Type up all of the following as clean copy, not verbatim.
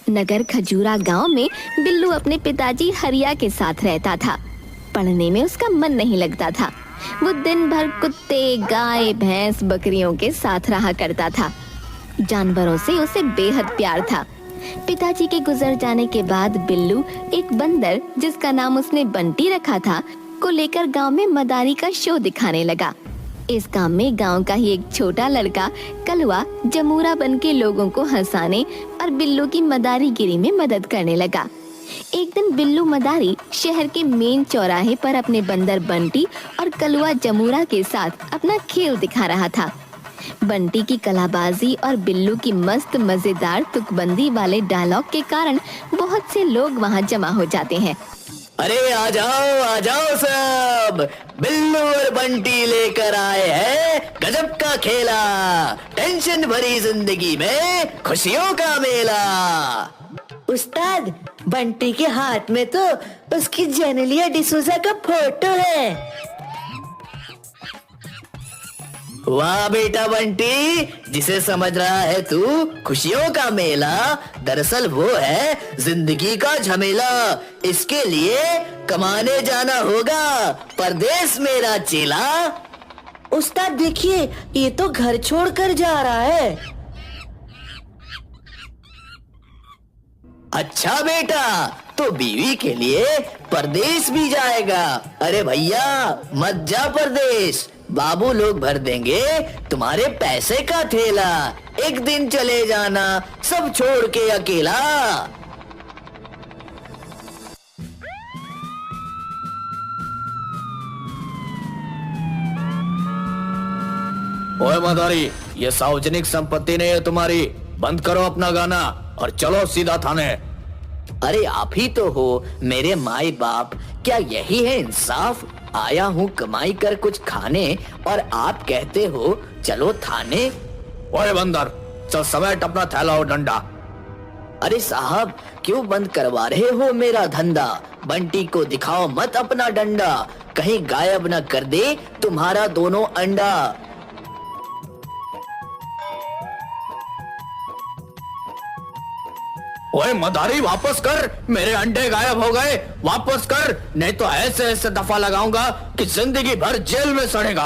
नगर खजूरा गांव में बिल्लू अपने पिताजी हरिया के साथ रहता था। पढ़ने में उसका मन नहीं लगता था। वो दिन भर कुत्ते, गाय, भैंस, बकरियों के साथ रहा करता था। जानवरों से उसे बेहद प्यार था। पिताजी के गुजर जाने के बाद बिल्लू एक बंदर, जिसका नाम उसने बंटी रखा था, को लेकर गांव में मदारी का शो दिखाने लगा। इस काम में गांव का ही एक छोटा लड़का कलवा जमूरा बन के लोगों को हंसाने और बिल्लू की मदारीगिरी में मदद करने लगा। एक दिन बिल्लू मदारी शहर के मेन चौराहे पर अपने बंदर बंटी और कलवा जमूरा के साथ अपना खेल दिखा रहा था। बंटी की कलाबाजी और बिल्लू की मस्त मजेदार तुकबंदी वाले डायलॉग के कारण बहुत से लोग वहां जमा हो जाते हैं। अरे आ जाओ सब, बिल्लू और बंटी लेकर आए हैं गजब का खेला, टेंशन भरी जिंदगी में खुशियों का मेला। उस्ताद, बंटी के हाथ में तो उसकी जेनेलिया डिसूजा का फोटो है। वाह बेटा बंटी, जिसे समझ रहा है तू खुशियों का मेला, दरअसल वो है जिंदगी का झमेला। इसके लिए कमाने जाना होगा परदेश मेरा चेला। उस्ताद देखिए, ये तो घर छोड़कर जा रहा है। अच्छा बेटा, तो बीवी के लिए परदेश भी जाएगा। अरे भैया मत जा परदेश, बाबू लोग भर देंगे तुम्हारे पैसे का थैला। एक दिन चले जाना सब छोड़ के अकेला। ओए मदारी, ये सार्वजनिक संपत्ति नहीं है तुम्हारी, बंद करो अपना गाना और चलो सीधा थाने। अरे आप ही तो हो मेरे माई बाप, क्या यही है इंसाफ? आया हूँ कमाई कर कुछ खाने और आप कहते हो चलो थाने। ओए बंदर, चल समेट अपना थैला और डंडा। अरे साहब, क्यों बंद करवा रहे हो मेरा धंधा? बंटी को दिखाओ मत अपना डंडा, कहीं गायब न कर दे तुम्हारा दोनों अंडा। ओए मदारी, वापस कर, मेरे अंडे गायब हो गए, वापस कर, नहीं तो ऐसे ऐसे दफा लगाऊंगा कि जिंदगी भर जेल में सड़ेगा।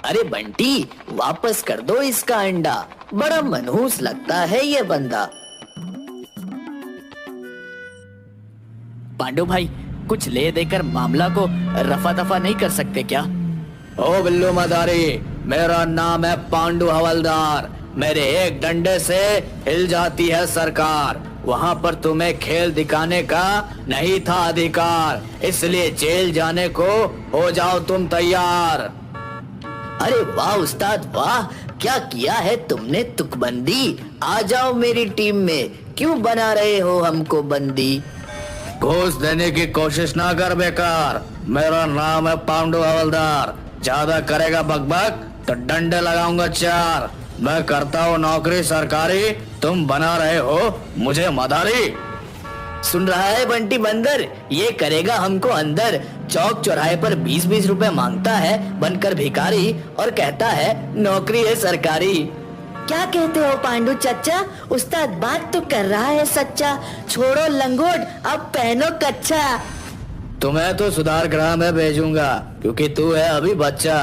अरे बंटी, वापस कर दो इसका अंडा, बड़ा मनहूस लगता है ये बंदा। पांडु भाई, कुछ ले देकर मामला को रफा दफा नहीं कर सकते क्या? ओ बिल्लू मदारी, मेरा नाम है पांडु हवलदार, मेरे एक डंडे से हिल जाती है सरकार। वहाँ पर तुम्हें खेल दिखाने का नहीं था अधिकार, इसलिए जेल जाने को हो जाओ तुम तैयार। अरे वाह उस्ताद वाह, क्या किया है तुमने तुकबंदी। आ जाओ मेरी टीम में, क्यों बना रहे हो हमको बंदी? घूस देने की कोशिश ना कर बेकार, मेरा नाम है पांडु हवलदार। ज्यादा करेगा बकबक तो डंडे लगाऊंगा चार। मैं करता हूँ नौकरी सरकारी, तुम बना रहे हो मुझे मदारी। सुन रहा है बंटी बंदर, ये करेगा हमको अंदर। चौक चौराहे पर 20-20 रुपए मांगता है बनकर भिखारी और कहता है नौकरी है सरकारी। क्या कहते हो पांडु चचा? उस्ताद बात तो कर रहा है सच्चा। छोड़ो लंगोट, अब पहनो कच्चा। तुम्हें तो सुधार गृह में भेजूंगा क्योंकि तू है अभी बच्चा।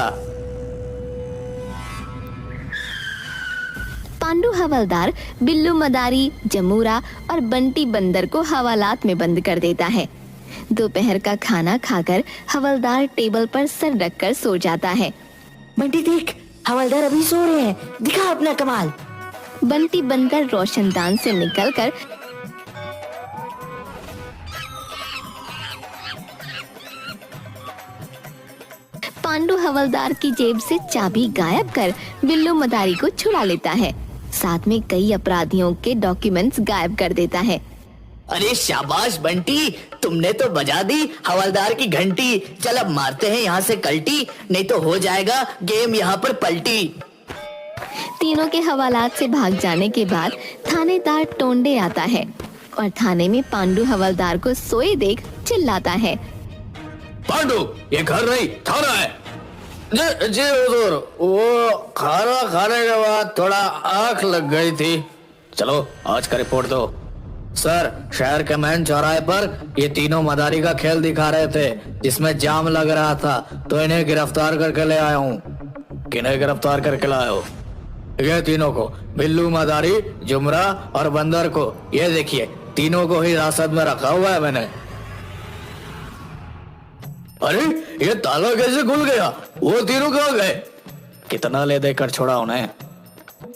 पांडु हवलदार बिल्लू मदारी, जमूरा और बंटी बंदर को हवालात में बंद कर देता है। दोपहर का खाना खाकर हवलदार टेबल पर सर रखकर सो जाता है। बंटी देख, हवलदार अभी सो रहे हैं, दिखा अपना कमाल। बंटी बंदर रोशनदान से निकलकर पांडु हवलदार की जेब से चाबी गायब कर बिल्लू मदारी को छुड़ा लेता है। साथ में कई अपराधियों के डॉक्यूमेंट्स गायब कर देता है। अरे शाबाश बंटी, तुमने तो बजा दी हवलदार की घंटी। चल अब मारते हैं यहाँ से कल्टी, नहीं तो हो जाएगा गेम यहाँ पर पलटी। तीनों के हवालात से भाग जाने के बाद थानेदार टोंडे आता है और थाने में पांडु हवलदार को सोए देख चिल्लाता है, पांडु, ये घर नहीं थाना है। जी हुजूर, वो खाना खाने के बाद थोड़ा आंख लग गई थी। चलो आज का रिपोर्ट दो। सर, शहर के मेन चौराहे पर ये तीनों मदारी का खेल दिखा रहे थे जिसमें जाम लग रहा था, तो इन्हें गिरफ्तार करके ले आया हूँ। किन्हें गिरफ्तार करके लाए हो? ये तीनों को, बिल्लू, मदारी, जुमरा और बंदर को। ये देखिए, तीनों को ही हिरासत में रखा हुआ है मैंने। अरे, ये ताला कैसे खुल गया? वो तीनों कहाँ गए? कितना ले देकर छोड़ा उन्हें?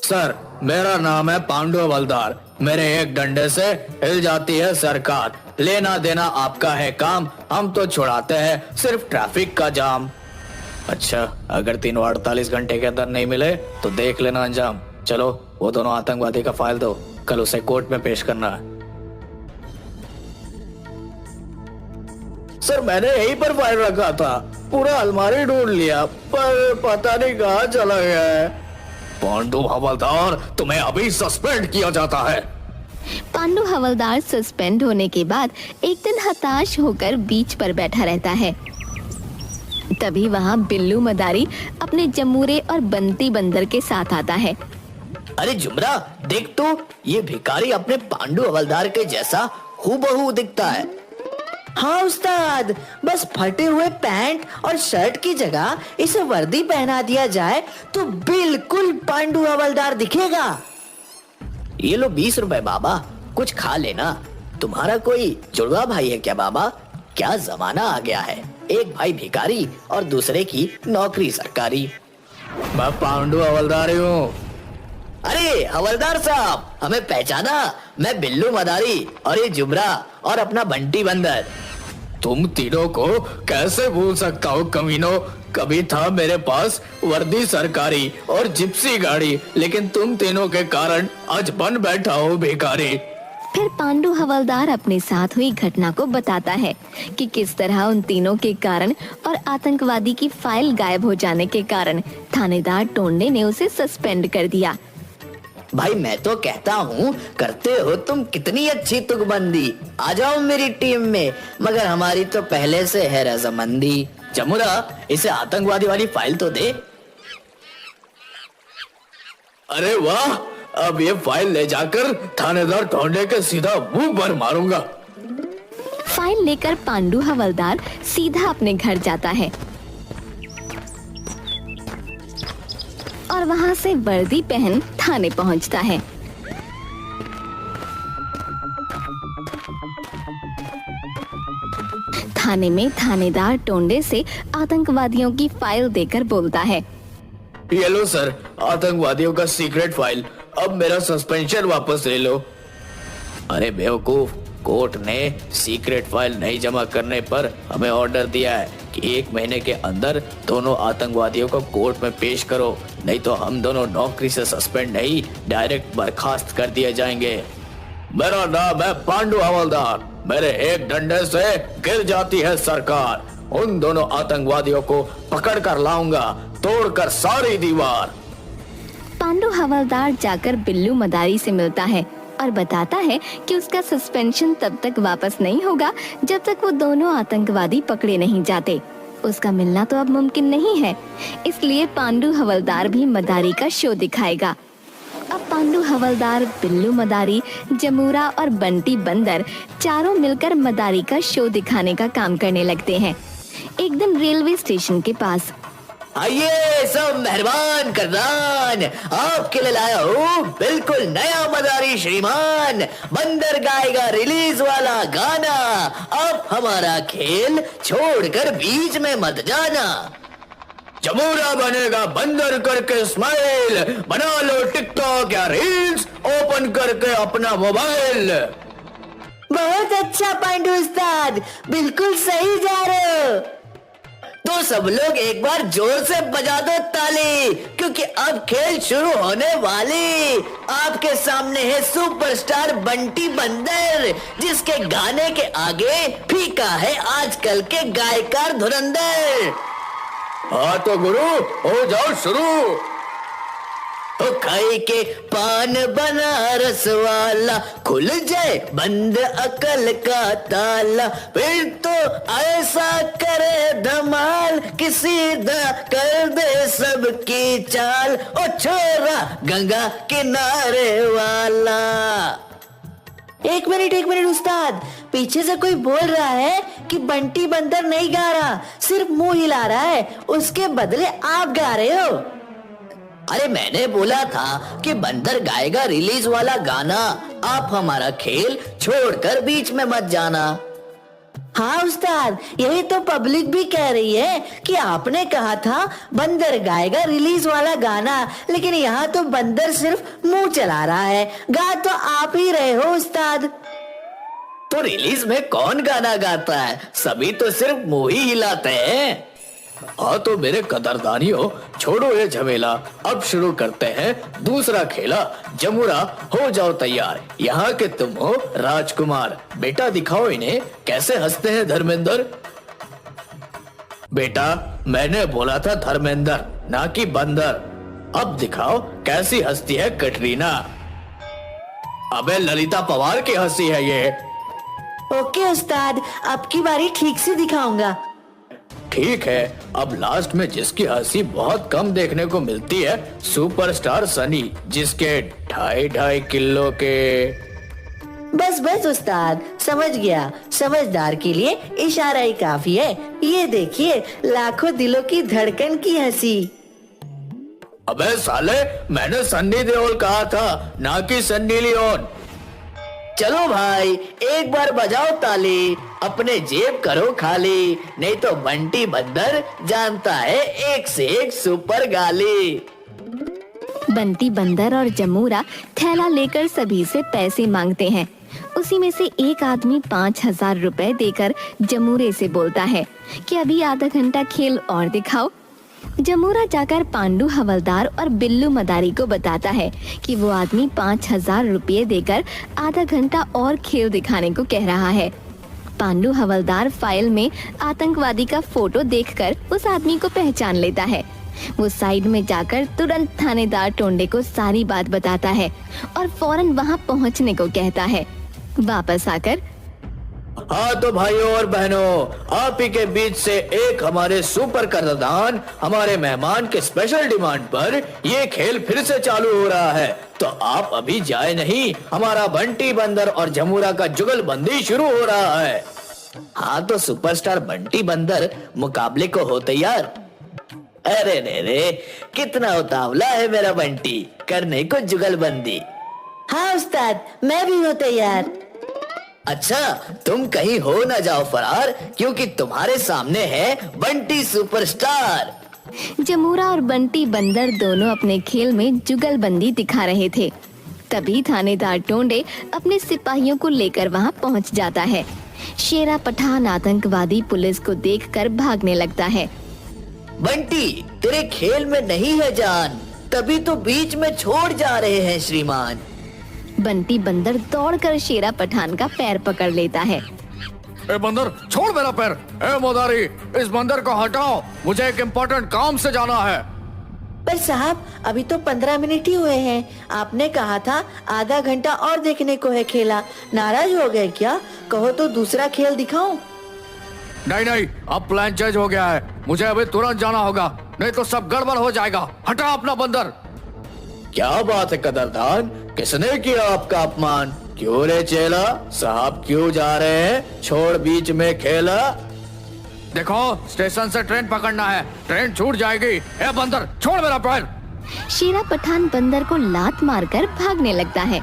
सर, मेरा नाम है पांडु हवलदार। मेरे एक डंडे से हिल जाती है सरकार। लेना देना आपका है काम, हम तो छुड़ाते हैं सिर्फ ट्रैफिक का जाम। अच्छा, अगर 348 घंटे के अंदर नहीं मिले तो देख लेना अंजाम। चलो, वो दोनों आतंकवादी का फाइल दो, कल उसे कोर्ट में पेश करना है। सर, मैंने यहीं पर फाइल रखा था, पूरा अलमारी ढूंढ लिया पर पता नहीं कहाँ चला गया है। पांडु हवलदार, तुम्हें अभी सस्पेंड किया जाता है। पांडु हवलदार सस्पेंड होने के बाद एक दिन हताश होकर बीच पर बैठा रहता है। तभी वहाँ बिल्लू मदारी अपने जमूरे और बंटी बंदर के साथ आता है। अरे जुमरा, देख तो, ये भिखारी अपने पांडु हवलदार के जैसा हूबहू दिखता है। हाँ उस्ताद, बस फटे हुए पैंट और शर्ट की जगह इसे वर्दी पहना दिया जाए तो बिल्कुल पांडु हवलदार दिखेगा। ये लो 20 रुपए बाबा, कुछ खा लेना। तुम्हारा कोई जुड़वा भाई है क्या बाबा? क्या जमाना आ गया है, एक भाई भिखारी और दूसरे की नौकरी सरकारी। मैं पांडु हवलदार हूँ। अरे हवलदार साहब, हमें पहचाना? मैं बिल्लू मदारी और ये जुमरा और अपना बंटी बंदर। तुम तीनों को कैसे भूल सकता हूँ कमीनों? कभी था मेरे पास वर्दी सरकारी और जिप्सी गाड़ी, लेकिन तुम तीनों के कारण आज बन बैठा हूँ भिखारी। फिर पांडु हवलदार अपने साथ हुई घटना को बताता है कि किस तरह उन तीनों के कारण और आतंकवादी की फाइल गायब हो जाने के कारण थानेदार टोंडे ने उसे सस्पेंड कर दिया। भाई, मैं तो कहता हूँ, करते हो तुम कितनी अच्छी तुकबंदी। आ जाओ मेरी टीम में, मगर हमारी तो पहले से है रजामंदी। जमुरा, इसे आतंकवादी वाली फाइल तो दे। अरे वाह, अब ये फाइल ले जाकर थानेदार टोंडे के सीधा मुंह पर मारूंगा। फाइल लेकर पांडु हवलदार सीधा अपने घर जाता है और वहाँ से वर्दी पहन थाने पहुँचता है। थाने में थानेदार टोंडे से आतंकवादियों की फाइल देकर बोलता है, ये लो सर, आतंकवादियों का सीक्रेट फाइल, अब मेरा सस्पेंशन वापस ले लो। अरे बेवकूफ, कोर्ट ने सीक्रेट फाइल नहीं जमा करने पर हमें ऑर्डर दिया है कि 1 महीने के अंदर दोनों आतंकवादियों को कोर्ट में पेश करो, नहीं तो हम दोनों नौकरी से सस्पेंड नहीं, डायरेक्ट बर्खास्त कर दिए जाएंगे। मेरा नाम है पांडु हवलदार। मेरे एक डंडे से गिर जाती है सरकार। उन दोनों आतंकवादियों को पकड़ कर लाऊंगा, तोड़कर सारी दीवार। पांडु हवलदार जाकर बिल्लू मदारी से मिलता है और बताता है कि उसका सस्पेंशन तब तक वापस नहीं होगा जब तक वो दोनों आतंकवादी पकड़े नहीं जाते। उसका मिलना तो अब मुमकिन नहीं है, इसलिए पांडु हवलदार भी मदारी का शो दिखाएगा। अब पांडु हवलदार, बिल्लू मदारी, जमूरा और बंटी बंदर चारों मिलकर मदारी का शो दिखाने का काम करने लगते हैं। एक दिन रेलवे स्टेशन के पास, आइए सब मेहरबान करनान, आपके लिए लाया हूँ बिल्कुल नया मदारी श्रीमान। बंदर गाएगा रिलीज वाला गाना। अब हमारा खेल छोड़कर बीच में मत जाना। जमूरा बनेगा बंदर करके स्माइल, बना लो टिकटॉक या रील्स, ओपन करके अपना मोबाइल। बहुत अच्छा पांडु उस्ताद, बिल्कुल सही जा रहे हो। तो सब लोग एक बार जोर से बजा दो ताली, क्योंकि अब खेल शुरू होने वाली। आपके सामने है सुपरस्टार बंटी बंदर, जिसके गाने के आगे फीका है आजकल के गायकार धुरंधर। हाँ तो गुरु, हो जाओ शुरू। तो खाई के पान बनारस वाला, खुल जाए बंद अकल का ताला। फिर तो ऐसा करे धमाल कि सीधा कर दे सबकी चाल। ओ छोरा गंगा किनारे वाला। एक मिनट उस्ताद, पीछे से कोई बोल रहा है कि बंटी बंदर नहीं गा रहा, सिर्फ मुंह हिला रहा है, उसके बदले आप गा रहे हो। अरे मैंने बोला था कि बंदर गाएगा रिलीज वाला गाना, आप हमारा खेल छोड़कर बीच में मत जाना। हाँ उस्ताद, यही तो पब्लिक भी कह रही है कि आपने कहा था बंदर गाएगा रिलीज वाला गाना, लेकिन यहाँ तो बंदर सिर्फ मुंह चला रहा है, गा तो आप ही रहे हो उस्ताद। तो रिलीज में कौन गाना गाता है, सभी तो सिर्फ मुंह ही हिलाते हैं। हाँ तो मेरे कदरदानियों, छोड़ो ये झमेला, अब शुरू करते हैं दूसरा खेला। जमुरा हो जाओ तैयार, यहाँ के तुम हो राजकुमार। बेटा दिखाओ इन्हें कैसे हंसते हैं धर्मेंद्र। बेटा मैंने बोला था धर्मेंद्र, ना कि बंदर। अब दिखाओ कैसी हंसती है कटरीना। अबे ललिता पवार की हंसी है ये। ओके उस्ताद, अब की बारी ठीक से दिखाऊंगा। ठीक है, अब लास्ट में जिसकी हंसी बहुत कम देखने को मिलती है, सुपरस्टार सनी, जिसके 2.5 किलो के। बस उस्ताद, समझ गया, समझदार के लिए इशारा ही काफी है। ये देखिए लाखों दिलों की धड़कन की हंसी। अबे साले, मैंने सन्नी देओल कहा था, ना कि सन्नी लियोन। चलो भाई, एक बार बजाओ ताली, अपने जेब करो खाली, नहीं तो बंटी बंदर जानता है एक से एक सुपर गाली। बंटी बंदर और जमूरा थैला लेकर सभी से पैसे मांगते हैं। उसी में से एक आदमी 5,000 रुपए देकर जमूरे से बोलता है कि अभी आधा घंटा खेल और दिखाओ। जमूरा जाकर पांडू हवलदार और बिल्लू मदारी को बताता है कि वो आदमी 5,000 रुपये देकर आधा घंटा और खेल दिखाने को कह रहा है। पांडू हवलदार फाइल में आतंकवादी का फोटो देखकर उस आदमी को पहचान लेता है। वो साइड में जाकर तुरंत थानेदार टोंडे को सारी बात बताता है और फौरन वहां पहुंचने को कहता है। वापस आकर, हाँ तो भाइयों और बहनों, आप ही के बीच से एक हमारे सुपर कदरदान, हमारे मेहमान के स्पेशल डिमांड पर ये खेल फिर से चालू हो रहा है, तो आप अभी जाए नहीं, हमारा बंटी बंदर और जमुरा का जुगलबंदी शुरू हो रहा है। हाँ तो सुपरस्टार बंटी बंदर मुकाबले को हो तैयार। अरे रे, कितना उतावला है मेरा बंटी, करने को जुगलबंदी। हाँ उस्ताद, मैं भी हूँ तैयार। अच्छा, तुम कहीं हो न जाओ फरार, क्योंकि तुम्हारे सामने है बंटी सुपरस्टार। जमूरा और बंटी बंदर दोनों अपने खेल में जुगलबंदी दिखा रहे थे। तभी थानेदार टोंडे अपने सिपाहियों को लेकर वहां पहुंच जाता है। शेरा पठान आतंकवादी पुलिस को देखकर भागने लगता है। बंटी, तेरे खेल में नहीं है जान, तभी तो बीच में छोड़ जा रहे हैं श्रीमान। बंटी बंदर दौड़कर शेरा पठान का पैर पकड़ लेता है। ए बंदर, छोड़ मेरा पैर। ए मोदारी, इस बंदर को हटाओ, मुझे एक इम्पोर्टेंट काम से जाना है। पर साहब, अभी तो 15 मिनट ही हुए हैं, आपने कहा था आधा घंटा और देखने को है खेला, नाराज हो गए क्या? कहो तो दूसरा खेल दिखाऊं? नहीं, अब प्लान चेंज हो गया है, मुझे अभी तुरंत जाना होगा, नहीं तो सब गड़बड़ हो जाएगा। हटा अपना बंदर। क्या बात है कदरदान, किसने किया आपका अपमान? क्यों रे चेला, साहब क्यों जा रहे हैं, छोड़ बीच में खेला। देखो, स्टेशन से ट्रेन पकड़ना है, ट्रेन छूट जाएगी। ए बंदर, छोड़ मेरा पैर। शेरा पठान बंदर को लात मारकर भागने लगता है।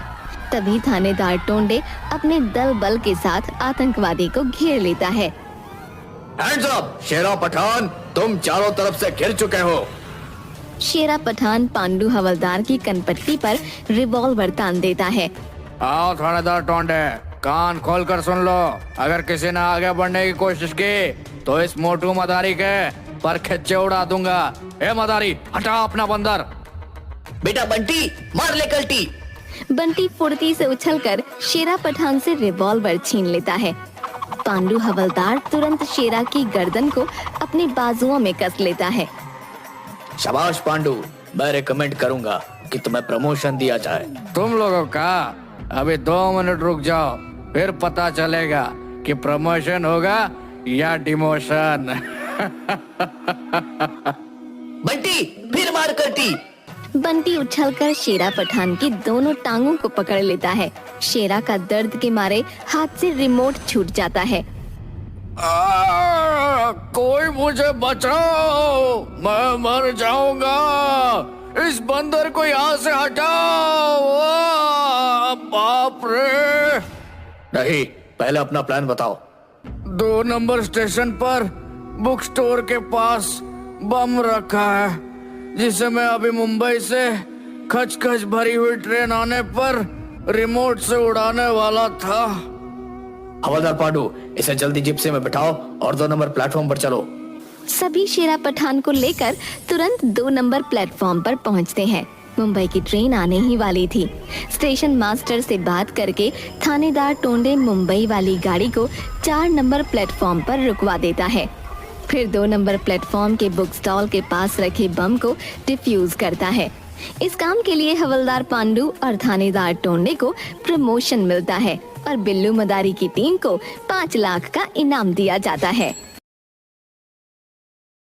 तभी थानेदार टोंडे अपने दल बल के साथ आतंकवादी को घेर लेता है। हैंड्स अप, शेरा पठान, तुम चारों तरफ से घिर चुके हो। शेरा पठान पांडू हवलदार की कनपट्टी पर रिवॉल्वर तान देता है। आओ थानेदार टोंडे, कान खोलकर सुन लो, अगर किसी ने आगे बढ़ने की कोशिश की तो इस मोटू मदारी के पर खिच्चे उड़ा दूंगा। ए मदारी, हटा अपना बंदर। बेटा बंटी, मार ले कल्टी। बंटी फुर्ती से उछलकर शेरा पठान से रिवॉल्वर छीन लेता है। पांडू हवलदार तुरंत शेरा की गर्दन को अपनी बाजुओं में कस लेता है। शाबाश पांडू, मैं रिकमेंड करूंगा कि तुम्हें प्रमोशन दिया जाए। तुम लोगों का अभी 2 मिनट रुक जाओ, फिर पता चलेगा कि प्रमोशन होगा या डिमोशन। बंटी, फिर मार कल्टी। बंटी उछलकर शेरा पठान की दोनों टांगों को पकड़ लेता है। शेरा का दर्द के मारे हाथ से रिमोट छूट जाता है। कोई मुझे बचाओ, मैं मर जाऊंगा। इस बंदर को यहाँ से हटाओ। बाप रे। नहीं, पहले अपना प्लान बताओ। 2 नंबर स्टेशन पर बुक स्टोर के पास बम रखा है, जिसे मैं अभी मुंबई से खच भरी हुई ट्रेन आने पर रिमोट से उड़ाने वाला था। हवलदार पांडु, इसे जल्दी जिप्सी में बिठाओ और 2 नंबर प्लेटफॉर्म पर चलो। सभी शेरा पठान को लेकर तुरंत 2 नंबर प्लेटफॉर्म पर पहुंचते हैं। मुंबई की ट्रेन आने ही वाली थी। स्टेशन मास्टर से बात करके थानेदार टोंडे मुंबई वाली गाड़ी को 4 नंबर प्लेटफॉर्म पर रुकवा देता है। फिर 2 नंबर प्लेटफॉर्म के बुक स्टॉल के पास रखे बम को डिफ्यूज करता है। इस काम के लिए हवलदार पांडु और थानेदार टोंडे को प्रमोशन मिलता है और बिल्लू मदारी की टीम को 5 लाख का इनाम दिया जाता है।